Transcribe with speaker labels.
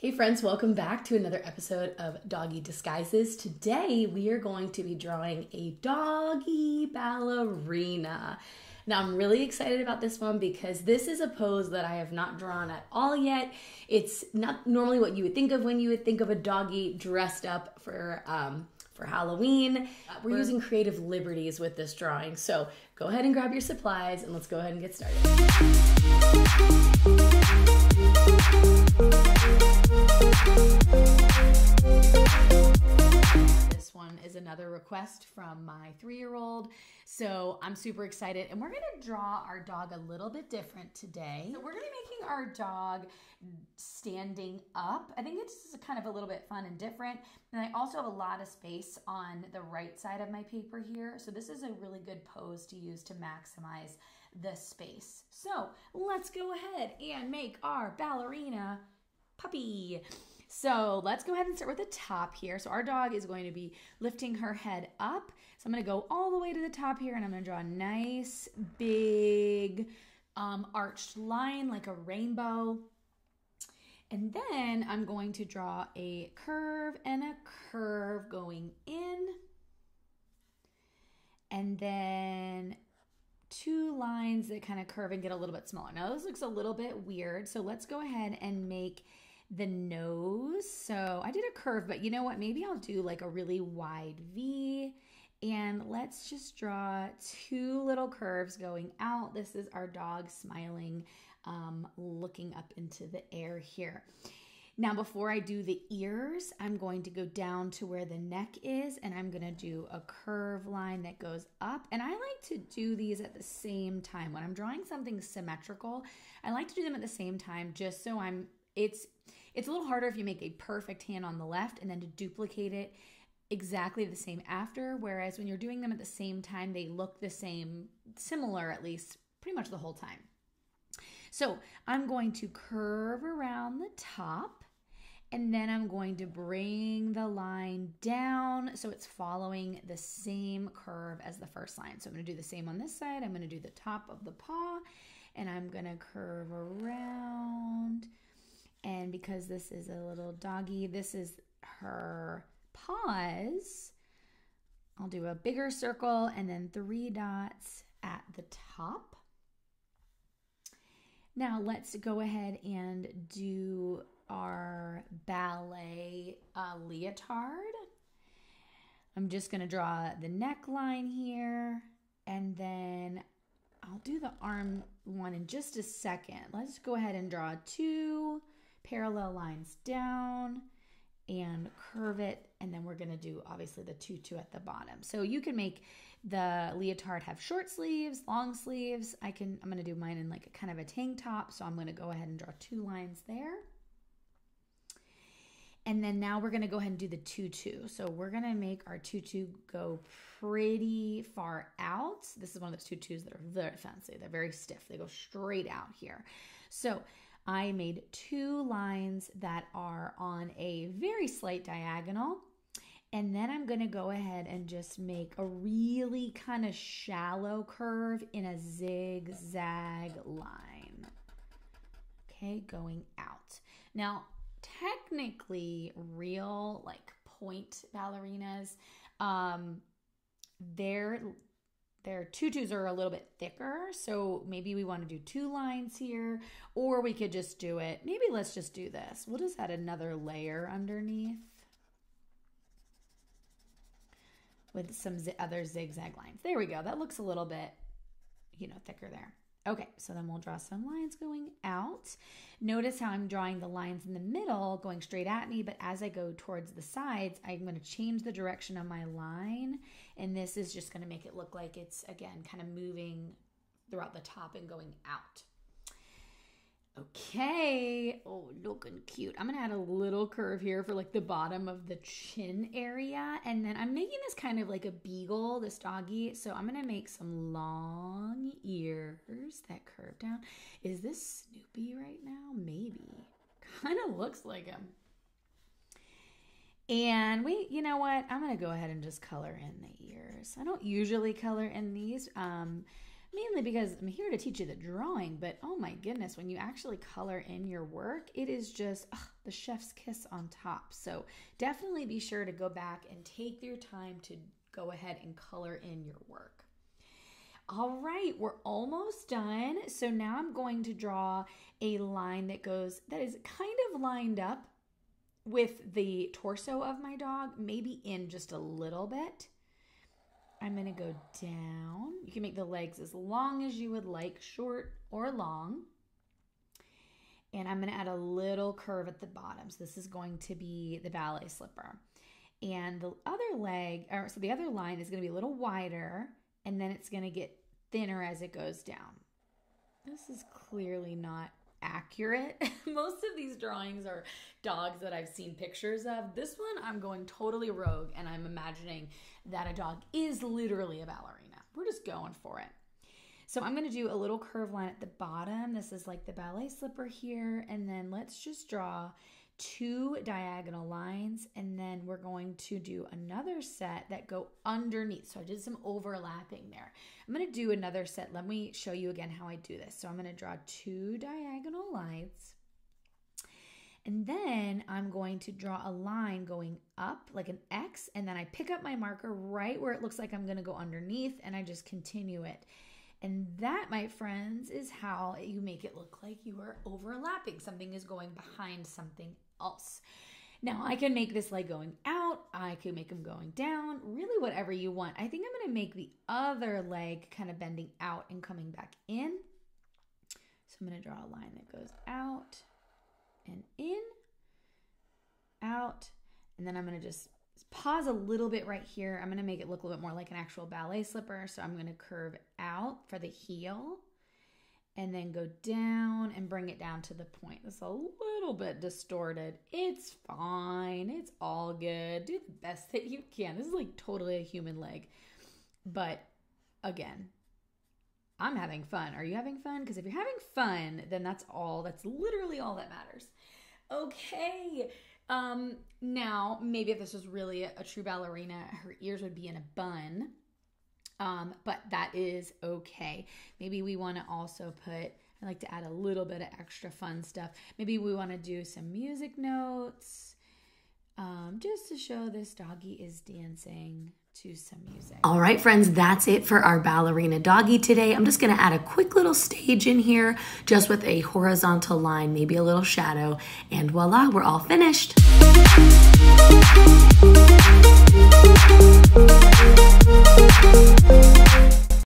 Speaker 1: Hey friends, welcome back to another episode of Doggy Disguises. Today we are going to be drawing a doggy ballerina. Now I'm really excited about this one because this is a pose that I have not drawn at all yet. It's not normally what you would think of when you would think of a doggy dressed up for Halloween. We're using creative liberties with this drawing. So go ahead and grab your supplies and let's go ahead and get started. This one is another request from my 3-year-old. So I'm super excited and we're gonna draw our dog a little bit different today. So we're gonna be making our dog standing up. I think it's kind of a little bit fun and different. And I also have a lot of space on the right side of my paper here. So this is a really good pose to use to maximize the space. So let's go ahead and make our ballerina puppy. So let's go ahead and start with the top here. So our dog is going to be lifting her head up. So I'm going to go all the way to the top here and I'm going to draw a nice big arched line like a rainbow. And then I'm going to draw a curve and a curve going in. And then 2 lines that kind of curve and get a little bit smaller. Now this looks a little bit weird. So let's go ahead and make the nose. So I did a curve, but you know what? Maybe I'll do like a really wide V. And let's just draw 2 little curves going out. This is our dog smiling, looking up into the air here. Now, before I do the ears, I'm going to go down to where the neck is and I'm going to do a curve line that goes up. And I like to do these at the same time. When I'm drawing something symmetrical, I like to do them at the same time just so it's a little harder if you make a perfect hand on the left and then to duplicate it exactly the same after, whereas when you're doing them at the same time, they look the same, similar at least, pretty much the whole time. So I'm going to curve around the top and then I'm going to bring the line down so it's following the same curve as the first line. So I'm going to do the same on this side. I'm going to do the top of the paw and I'm going to curve around. And because this is a little doggy, this is her paws. I'll do a bigger circle and then 3 dots at the top. Now let's go ahead and do our ballet leotard. I'm just going to draw the neckline here and then I'll do the arm one in just a second. Let's go ahead and draw 2 parallel lines down and curve it, and then we're going to do obviously the 2 at the bottom. So you can make the leotard have short sleeves, long sleeves. I'm going to do mine in like a kind of a tank top, so I'm going to go ahead and draw 2 lines there. And then now we're going to go ahead and do the 2. So we're going to make our 2 go pretty far out. This is one of those 2s that are very fancy. They're very stiff. They go straight out here. So I made 2 lines that are on a very slight diagonal. And then I'm going to go ahead and just make a really kind of shallow curve in a zigzag line. Okay, going out. Now, technically real like point ballerinas, their tutus are a little bit thicker, so maybe we want to do 2 lines here, or we could just do it. Maybe let's just do this. We'll just add another layer underneath with some other zigzag lines. There we go. That looks a little bit, thicker there. Okay, so then we'll draw some lines going out. Notice how I'm drawing the lines in the middle going straight at me, but as I go towards the sides, I'm going to change the direction of my line, and this is just going to make it look like it's, again, kind of moving throughout the top and going out. Okay, oh, looking cute. I'm going to add a little curve here for like the bottom of the chin area, and then I'm making this kind of like a beagle, this doggy, so I'm going to make some long ears that curve down. Is this Snoopy right now? Maybe. Kind of looks like him. And you know what? I'm going to go ahead and just color in the ears. I don't usually color in these, mainly because I'm here to teach you the drawing, but oh my goodness, when you actually color in your work, it is just the chef's kiss on top. So definitely be sure to go back and take your time to go ahead and color in your work. All right, we're almost done. So now I'm going to draw a line that is kind of lined up with the torso of my dog, maybe in just a little bit. I'm going to go down. You can make the legs as long as you would like, short or long. And I'm going to add a little curve at the bottom. So this is going to be the ballet slipper. And the other leg, so the other line is going to be a little wider, and then it's going to get thinner as it goes down. This is clearly not accurate. Most of these drawings are dogs that I've seen pictures of. This one, I'm going totally rogue, and I'm imagining that a dog is literally a ballerina. We're just going for it. So I'm going to do a little curve line at the bottom. This is like the ballet slipper here, and then let's just draw 2 diagonal lines, and then we're going to do another set that go underneath. So I did some overlapping there. I'm going to do another set. Let me show you again how I do this. So I'm going to draw 2 diagonal lines, and then I'm going to draw a line going up like an X, and then I pick up my marker right where it looks like I'm going to go underneath, and I just continue it. And that, my friends, is how you make it look like you are overlapping. Something is going behind something else. Now, I can make this leg going out. I could make them going down, really whatever you want. I think I'm going to make the other leg kind of bending out and coming back in. So I'm going to draw a line that goes out and in, out, and then I'm going to just pause a little bit right here. I'm going to make it look a little bit more like an actual ballet slipper. So I'm going to curve out for the heel and then go down and bring it down to the point. It's a little bit distorted. It's fine. It's all good. Do the best that you can. This is like totally a human leg. But again, I'm having fun. Are you having fun? Because if you're having fun, then that's literally all that matters. Okay. Now, maybe if this was really a true ballerina, her ears would be in a bun, but that is okay. Maybe we want to also I like to add a little bit of extra fun stuff. Maybe we want to do some music notes, just to show this doggy is dancing to some music. All right, friends, that's it for our ballerina doggy today. I'm just going to add a quick little stage in here, just with a horizontal line, maybe a little shadow, and voila, we're all finished.